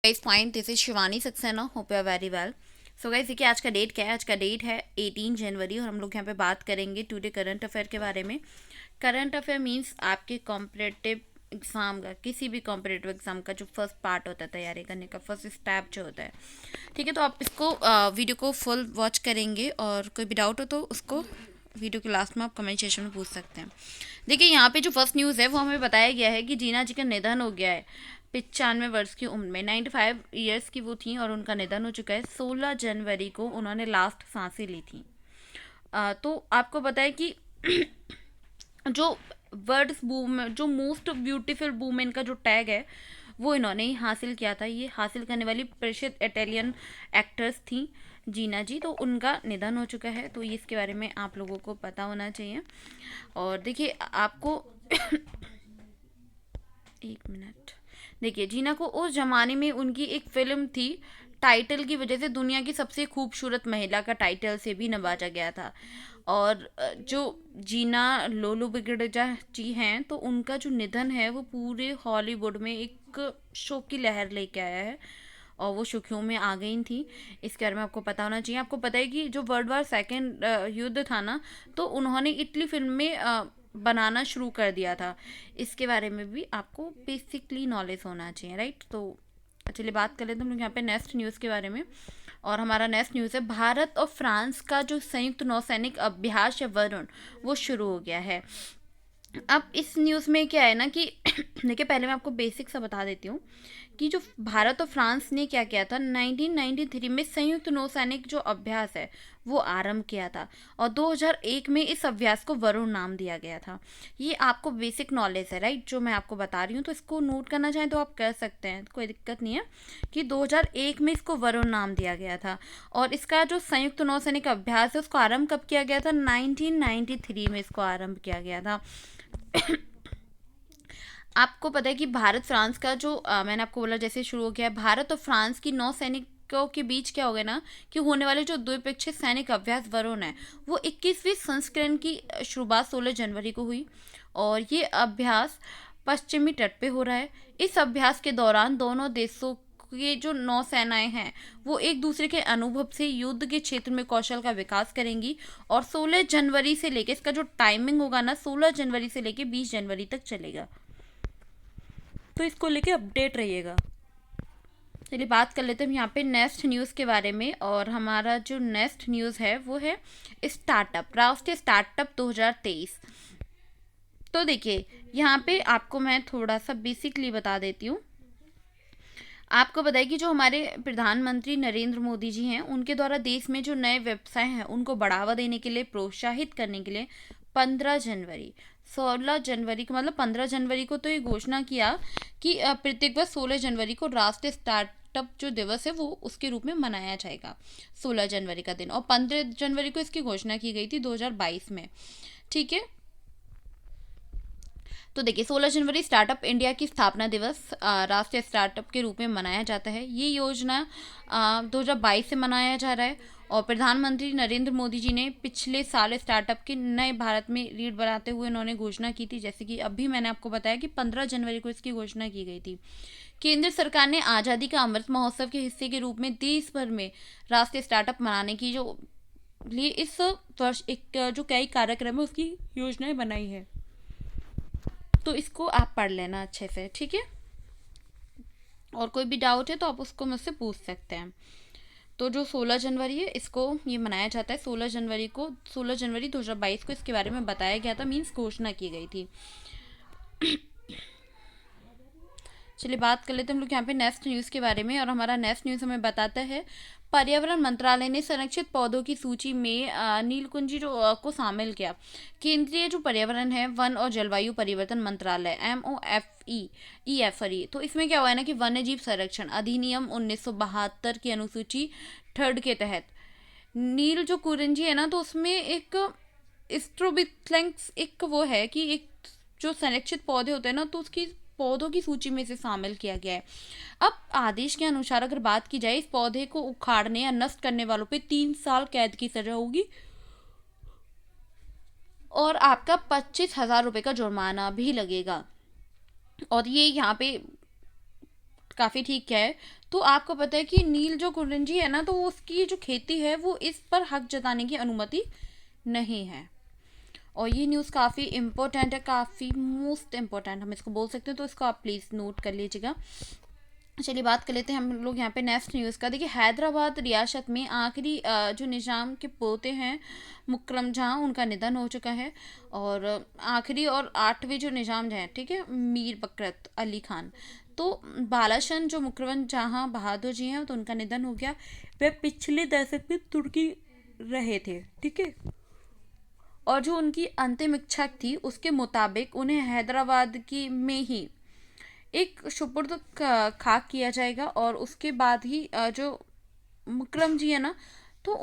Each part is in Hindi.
Guys fine, this is Shivani Saxena, hope you are very well. So guys देखिए आज का डेट क्या है। आज का डेट है 18 जनवरी और हम लोग यहाँ पे बात करेंगे टुडे करंट अफेयर के बारे में। करंट अफेयर मींस आपके कॉम्पिटिटिव एग्जाम का, किसी भी कॉम्पिटिटिव एग्जाम का जो फर्स्ट पार्ट होता है तैयारी करने का, फर्स्ट स्टेप जो होता है। ठीक है, तो आप इसको वीडियो को फुल वॉच करेंगे और कोई भी डाउट हो तो उसको वीडियो के लास्ट में आप कमेंट सेक्शन में पूछ सकते हैं। देखिए यहाँ पे जो फर्स्ट न्यूज़ है वो हमें बताया गया है कि जीना जी का निधन हो गया है 95 वर्ष की उम्र में। 95 ईयर्स की वो थी और उनका निधन हो चुका है। 16 जनवरी को उन्होंने लास्ट सांसें ली थी। तो आपको पता है कि जो वर्ड्स बूम, जो मोस्ट ब्यूटीफुल वूमेन का जो टैग है वो इन्होंने ही हासिल किया था। ये हासिल करने वाली प्रसिद्ध इटालियन एक्टर्स थी जीना जी। तो उनका निधन हो चुका है, तो ये इसके बारे में आप लोगों को पता होना चाहिए। और देखिए आपको एक मिनट, देखिए जीना को उस जमाने में उनकी एक फिल्म थी, टाइटल की वजह से दुनिया की सबसे खूबसूरत महिला का टाइटल से भी नवाजा गया था। और जो जीना लोलो बिगड़जा जी हैं, तो उनका जो निधन है वो पूरे हॉलीवुड में एक शोक की लहर लेके आया है और वो सुर्खियों में आ गई थी। इसके बारे में आपको पता होना चाहिए। आपको पता है कि जो वर्ल्ड वार सेकेंड युद्ध था ना, तो उन्होंने इटली फिल्म में बनाना शुरू कर दिया था। इसके बारे में भी आपको बेसिकली नॉलेज होना चाहिए, राइट। तो चलिए बात कर लेते हैं हम लोग यहाँ पे नेक्स्ट न्यूज़ के बारे में। और हमारा नेक्स्ट न्यूज़ है भारत और फ्रांस का जो संयुक्त नौसैनिक अभ्यास है वरुण, वो शुरू हो गया है। अब इस न्यूज़ में क्या है ना कि देखिए पहले मैं आपको बेसिक सा बता देती हूँ कि जो भारत और फ्रांस ने क्या किया था, 1993 में संयुक्त नौसैनिक जो अभ्यास है वो आरंभ किया था और 2001 में इस अभ्यास को वरुण नाम दिया गया था। ये आपको बेसिक नॉलेज है, राइट, जो मैं आपको बता रही हूँ। तो इसको नोट करना चाहें तो आप कर सकते हैं, कोई दिक्कत नहीं है कि 2001 में इसको वरुण नाम दिया गया था। और इसका जो संयुक्त नौसैनिक अभ्यास है उसको आरंभ कब किया गया था, 1993 में इसको आरंभ किया गया था। आपको पता है कि भारत फ्रांस का जो मैंने आपको बोला जैसे शुरू हो गया है, भारत और फ्रांस की नौ सैनिकों के बीच क्या हो गया ना कि होने वाले जो द्विपक्षीय सैनिक अभ्यास वरुण है वो 21वीं संस्करण की शुरुआत 16 जनवरी को हुई। और ये अभ्यास पश्चिमी तट पे हो रहा है। इस अभ्यास के दौरान दोनों देशों ये जो नौसेनाएं हैं वो एक दूसरे के अनुभव से युद्ध के क्षेत्र में कौशल का विकास करेंगी। और 16 जनवरी से लेके इसका जो टाइमिंग होगा ना, 16 जनवरी से लेके 20 जनवरी तक चलेगा। तो इसको लेके अपडेट रहिएगा। चलिए बात कर लेते हैं हम यहाँ पे नेक्स्ट न्यूज़ के बारे में। और हमारा जो नेक्स्ट न्यूज़ है वो है स्टार्टअप, राष्ट्रीय स्टार्टअप 2023। तो देखिए यहाँ पे आपको मैं थोड़ा सा बेसिकली बता देती हूँ। आपको बताइए कि जो हमारे प्रधानमंत्री नरेंद्र मोदी जी हैं उनके द्वारा देश में जो नए व्यवसाय हैं उनको बढ़ावा देने के लिए, प्रोत्साहित करने के लिए 15 जनवरी, 16 जनवरी को, मतलब 15 जनवरी को तो ये घोषणा किया कि प्रत्येक वर्ष 16 जनवरी को राष्ट्रीय स्टार्टअप जो दिवस है वो उसके रूप में मनाया जाएगा, 16 जनवरी का दिन। और 15 जनवरी को इसकी घोषणा की गई थी 2022 में। ठीक है, तो देखिए 16 जनवरी स्टार्टअप इंडिया की स्थापना दिवस राष्ट्रीय स्टार्टअप के रूप में मनाया जाता है। ये योजना 2022 से मनाया जा रहा है। और प्रधानमंत्री नरेंद्र मोदी जी ने पिछले साल स्टार्टअप के नए भारत में रीढ़ बनाते हुए उन्होंने घोषणा की थी, जैसे कि अभी मैंने आपको बताया कि 15 जनवरी को इसकी घोषणा की गई थी। केंद्र सरकार ने आज़ादी का अमृत महोत्सव के हिस्से के रूप में देश भर में राष्ट्रीय स्टार्टअप मनाने की जो लिए इस वर्ष एक जो कई कार्यक्रम है उसकी योजनाएं बनाई है। तो इसको आप पढ़ लेना अच्छे से, ठीक है। और कोई भी डाउट है तो आप उसको मुझसे पूछ सकते हैं। तो जो 16 जनवरी है इसको ये मनाया जाता है। 16 जनवरी को, 16 जनवरी 2022 को इसके बारे में बताया गया था, मीन्स घोषणा की गई थी। चलिए बात कर लेते हैं हम लोग यहाँ पे नेक्स्ट न्यूज़ के बारे में। और हमारा नेक्स्ट न्यूज़ हमें बताता है पर्यावरण मंत्रालय ने संरक्षित पौधों की सूची में नीलकुंजी को शामिल किया। केंद्रीय जो पर्यावरण है, वन और जलवायु परिवर्तन मंत्रालय, MOFE, तो इसमें क्या हुआ है ना कि वन्य जीव संरक्षण अधिनियम 1972 की अनुसूची 3 के तहत नील जो कुरिंजी है ना, तो उसमें एक स्ट्रोबिथलेंक्स एक वो है कि एक जो संरक्षित पौधे होते हैं ना, तो उसकी पौधों की सूची में से शामिल किया गया है। अब आदेश के अनुसार अगर बात की जाए, इस पौधे को उखाड़ने या नष्ट करने वालों पे 3 साल कैद की सजा होगी और आपका 25,000 रुपये का जुर्माना भी लगेगा। और ये यहाँ पे काफ़ी ठीक किया है। तो आपको पता है कि नील जो कुरियन है ना, तो वो उसकी जो खेती है वो इस पर हक जताने की अनुमति नहीं है। और ये न्यूज़ काफ़ी इम्पोर्टेंट है, काफ़ी मोस्ट इम्पोर्टेंट हम इसको बोल सकते हैं, तो इसको आप प्लीज़ नोट कर लीजिएगा। चलिए बात कर लेते हैं हम लोग यहाँ पे नेक्स्ट न्यूज़ का। देखिए हैदराबाद रियासत में आखिरी जो निज़ाम के पोते हैं मुकरम जहाँ, उनका निधन हो चुका है। और आखिरी और आठवें जो निज़ाम हैं, ठीक है, मीर बकरत अली खान। तो बालाशन जो मुकरम जहाँ बहादुर जी हैं, तो उनका निधन हो गया। वे पिछले दशक में तुर्की रहे थे, ठीक है। और जो उनकी अंतिम इच्छा थी उसके मुताबिक उन्हें हैदराबाद की में ही एक सुपुर्द खाक किया जाएगा। और उसके बाद ही जो मुकरम जी है ना, तो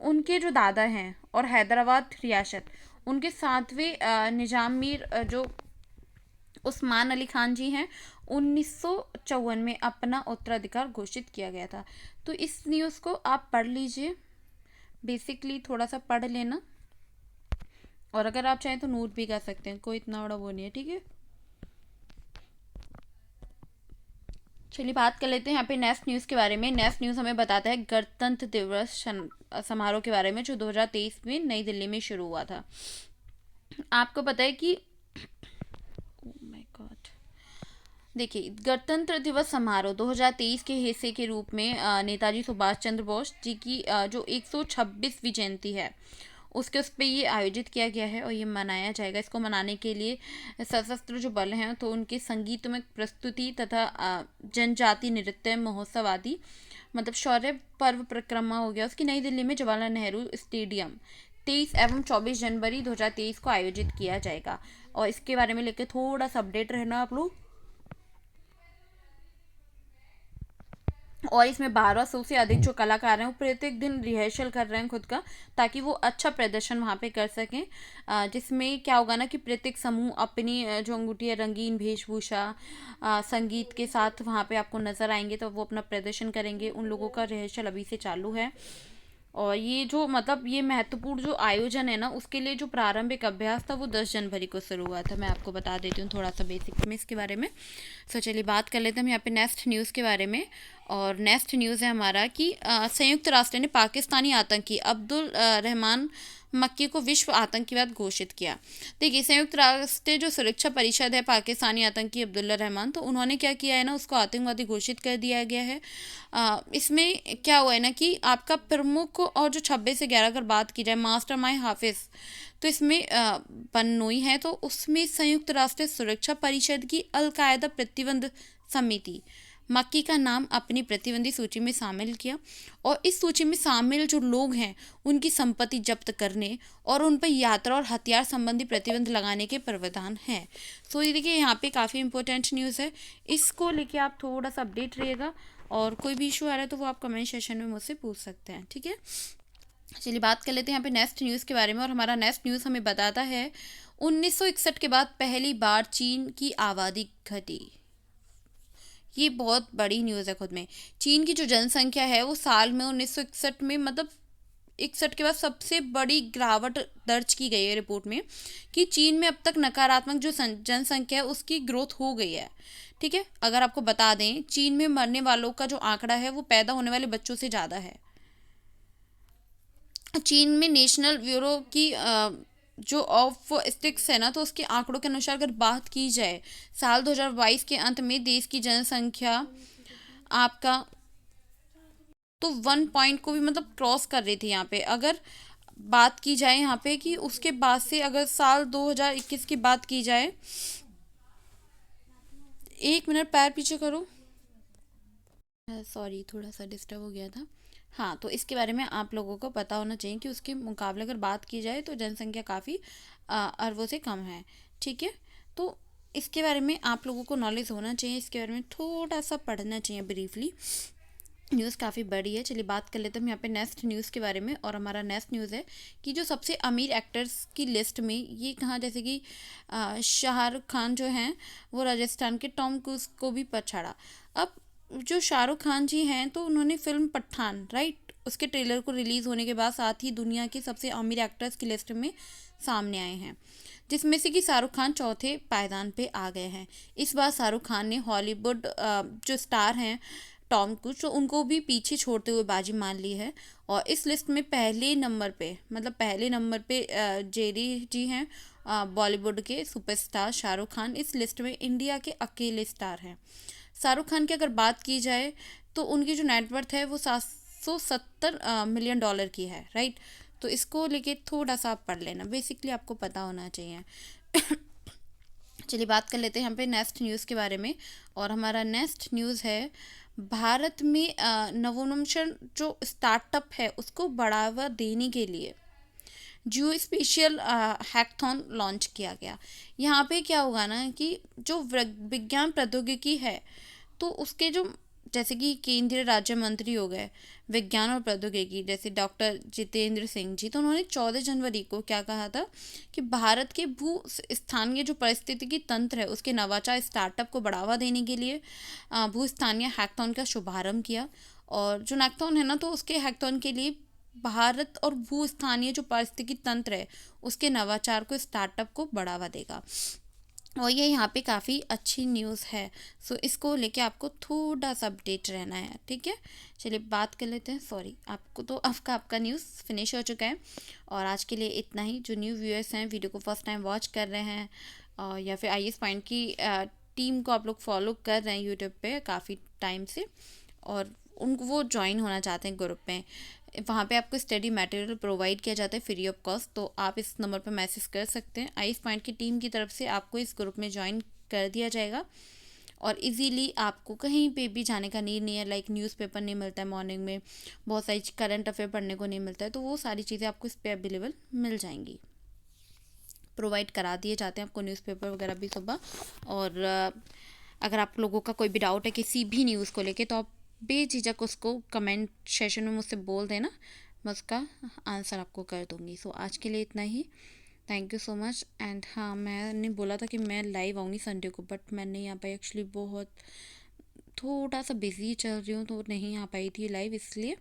उनके जो दादा हैं और हैदराबाद रियासत उनके सातवें निजाम मीर जो उस्मान अली खान जी हैं, 1954 में अपना उत्तराधिकार घोषित किया गया था। तो इस न्यूज़ को आप पढ़ लीजिए, बेसिकली थोड़ा सा पढ़ लेना, और अगर आप चाहें तो नोट भी कर सकते हैं, कोई इतना बड़ा वो नहीं है, ठीक है। चलिए बात कर लेते हैं यहाँ पे नेक्स्ट न्यूज़ के बारे में। नेक्स्ट न्यूज़ हमें बताता है गणतंत्र दिवस समारोह के बारे में, जो 2023 में नई दिल्ली में शुरू हुआ था। आपको पता है कि ओह माय गॉड, देखिए गणतंत्र दिवस समारोह 2023 के हिस्से के रूप में नेताजी सुभाष चंद्र बोस जी की जो 126वीं जयंती है उसके उस पर ये आयोजित किया गया है और ये मनाया जाएगा। इसको मनाने के लिए सशस्त्र जो बल हैं तो उनकी संगीतमय प्रस्तुति तथा जनजाति नृत्य महोत्सव आदि, मतलब शौर्य पर्व परिक्रमा हो गया, उसकी नई दिल्ली में जवाहरलाल नेहरू स्टेडियम 23 एवं 24 जनवरी 2023 को आयोजित किया जाएगा। और इसके बारे में लेकर थोड़ा सा अपडेट रहना आप लोग। और इसमें 1200 से अधिक जो कलाकार हैं वो प्रत्येक दिन रिहर्सल कर रहे हैं खुद का, ताकि वो अच्छा प्रदर्शन वहाँ पे कर सकें। जिसमें क्या होगा ना कि प्रत्येक समूह अपनी जो अंगूठी है रंगीन वेशभूषा संगीत के साथ वहाँ पे आपको नज़र आएंगे, तो वो अपना प्रदर्शन करेंगे। उन लोगों का रिहर्सल अभी से चालू है। और ये जो मतलब ये महत्वपूर्ण जो आयोजन है ना, उसके लिए जो प्रारंभिक अभ्यास था वो 10 जनवरी को शुरू हुआ था। मैं आपको बता देती हूँ थोड़ा सा बेसिक में इसके बारे में। सो चलिए बात कर लेते हैं हम यहाँ पे नेक्स्ट न्यूज़ के बारे में। और नेक्स्ट न्यूज़ है हमारा कि संयुक्त राष्ट्र ने पाकिस्तानी आतंकी अब्दुल रहमान मक्की को विश्व आतंकवाद घोषित किया। देखिए संयुक्त राष्ट्र जो सुरक्षा परिषद है, पाकिस्तानी आतंकी अब्दुल्ला रहमान, तो उन्होंने क्या किया है ना, उसको आतंकवादी घोषित कर दिया गया है। इसमें क्या हुआ है ना कि आपका प्रमुख और जो 26 से 11 अगर बात की जाए मास्टरमाइंड हाफिज, तो इसमें बन्नोई है, तो उसमें संयुक्त राष्ट्र सुरक्षा परिषद की अलकायदा प्रतिबंध समिति मक्की का नाम अपनी प्रतिबंधित सूची में शामिल किया। और इस सूची में शामिल जो लोग हैं उनकी संपत्ति जब्त करने और उन पर यात्रा और हथियार संबंधी प्रतिबंध लगाने के प्रावधान हैं। सो ये देखिए यहाँ पे काफ़ी इंपॉर्टेंट न्यूज़ है, इसको लेके आप थोड़ा सा अपडेट रहिएगा। और कोई भी इशू आ रहा है तो वो आप कमेंट सेशन में मुझसे पूछ सकते हैं, ठीक है। चलिए बात कर लेते हैं यहाँ पे नेक्स्ट न्यूज़ के बारे में। और हमारा नेक्स्ट न्यूज़ हमें बताता है 1961 के बाद पहली बार चीन की आबादी घटी। ये बहुत बड़ी न्यूज़ है खुद में। चीन की जो जनसंख्या है वो साल में 1961 में, मतलब 61 के बाद सबसे बड़ी गिरावट दर्ज की गई है रिपोर्ट में, कि चीन में अब तक नकारात्मक जो जनसंख्या है उसकी ग्रोथ हो गई है, ठीक है। अगर आपको बता दें चीन में मरने वालों का जो आंकड़ा है वो पैदा होने वाले बच्चों से ज़्यादा है। चीन में नेशनल ब्यूरो की जो ऑफ स्टिक्स है ना, तो उसके आंकड़ों के अनुसार अगर बात की जाए साल 2022 के अंत में देश की जनसंख्या आपका तो 1 पॉइंट को भी मतलब क्रॉस कर रही थी। यहाँ पे अगर बात की जाए यहाँ पे कि उसके बाद से अगर साल 2021 की बात की जाए, एक मिनट पैर पीछे करो, सॉरी थोड़ा सा डिस्टर्ब हो गया था। हाँ, तो इसके बारे में आप लोगों को पता होना चाहिए कि उसके मुकाबले अगर बात की जाए तो जनसंख्या काफ़ी अरबों से कम है, ठीक है। तो इसके बारे में आप लोगों को नॉलेज होना चाहिए, इसके बारे में थोड़ा सा पढ़ना चाहिए ब्रीफली। न्यूज़ काफ़ी बड़ी है। चलिए बात कर लेते हैं हम यहाँ पे नेक्स्ट न्यूज़ के बारे में। और हमारा नेक्स्ट न्यूज़ है कि जो सबसे अमीर एक्टर्स की लिस्ट में ये कहाँ, जैसे कि शाहरुख खान जो हैं वो राजस्थान के टॉम क्रूज को भी पछाड़ा। अब जो शाहरुख खान जी हैं तो उन्होंने फिल्म पठान, राइट, उसके ट्रेलर को रिलीज़ होने के बाद साथ ही दुनिया के सबसे अमीर एक्टर्स की लिस्ट में सामने आए हैं, जिसमें से कि शाहरुख खान चौथे पायदान पे आ गए हैं। इस बार शाहरुख खान ने हॉलीवुड जो स्टार हैं टॉम क्रूज, तो उनको भी पीछे छोड़ते हुए बाजी मान ली है। और इस लिस्ट में पहले नंबर पे, मतलब पहले नंबर पे जेरी जी हैं, बॉलीवुड के सुपरस्टार शाहरुख खान इस लिस्ट में इंडिया के अकेले स्टार हैं। शाहरुख खान की अगर बात की जाए तो उनकी जो नेटवर्थ है वो 770 मिलियन डॉलर की है, राइट। तो इसको लेके थोड़ा सा आप पढ़ लेना, बेसिकली आपको पता होना चाहिए। चलिए बात कर लेते हैं यहाँ पे नेक्स्ट न्यूज़ के बारे में। और हमारा नेक्स्ट न्यूज़ है, भारत में नवोन्मेष जो स्टार्टअप है उसको बढ़ावा देने के लिए जियो स्पेशियल हैकथॉन लॉन्च किया गया। यहाँ पे क्या होगा ना कि जो विज्ञान प्रौद्योगिकी है, तो उसके जो जैसे कि केंद्रीय राज्य मंत्री हो गए विज्ञान और प्रौद्योगिकी, जैसे डॉक्टर जितेंद्र सिंह जी, तो उन्होंने 14 जनवरी को क्या कहा था कि भारत के भू स्थानीय जो पारिस्थितिकी तंत्र है उसके नवाचार स्टार्टअप को बढ़ावा देने के लिए भू स्थानीय हैकथॉन का शुभारंभ किया। और जो हैकथॉन है ना, तो उसके हैकथॉन के लिए भारत और भू स्थानीय जो पारिस्थितिकी तंत्र है उसके नवाचार को, स्टार्टअप को बढ़ावा देगा। और ये यहाँ पे काफ़ी अच्छी न्यूज़ है। सो इसको लेके आपको थोड़ा सा अपडेट रहना है, ठीक है। चलिए बात कर लेते हैं। सॉरी, आपको तो आपका न्यूज़ फिनिश हो चुका है। और आज के लिए इतना ही। जो न्यू व्यूअर्स हैं, वीडियो को फर्स्ट टाइम वॉच कर रहे हैं, या फिर IAS पॉइंट की टीम को आप लोग फॉलो कर रहे हैं यूट्यूब पे काफ़ी टाइम से, और उनको वो ज्वाइन होना चाहते हैं ग्रुप में, वहाँ पे आपको स्टडी मटेरियल प्रोवाइड किया जाता है फ्री ऑफ कॉस्ट। तो आप इस नंबर पर मैसेज कर सकते हैं। IAS पॉइंट की टीम की तरफ से आपको इस ग्रुप में ज्वाइन कर दिया जाएगा। और इजीली आपको कहीं पे भी जाने का नीड नहीं है। लाइक न्यूज़पेपर नहीं मिलता है मॉर्निंग में, बहुत सारी करंट अफेयर पढ़ने को नहीं मिलता है, तो वो सारी चीज़ें आपको इस पर अवेलेबल मिल जाएंगी। प्रोवाइड करा दिए जाते हैं आपको न्यूज़पेपर वगैरह भी सुबह। और अगर आप लोगों का कोई भी डाउट है किसी भी न्यूज़ को लेके, तो आप बेझिझक उसको कमेंट सेशन में मुझसे बोल देना, मैं उसका आंसर आपको कर दूँगी। सो आज के लिए इतना ही। Thank you so much. And हाँ, मैंने बोला था कि मैं लाइव आऊँगी संडे को, बट मैं नहीं आ पाई। एक्चुअली बहुत थोड़ा सा बिजी चल रही हूँ, तो नहीं आ पाई थी लाइव इसलिए।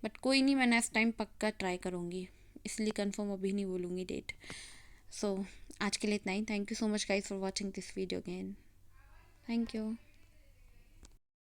बट कोई नहीं, मैं नेक्स्ट टाइम पक्का ट्राई करूँगी, इसलिए कंफर्म अभी नहीं बोलूँगी डेट। सो आज के लिए इतना ही। Thank you so much guys for watching this video again. Thank you.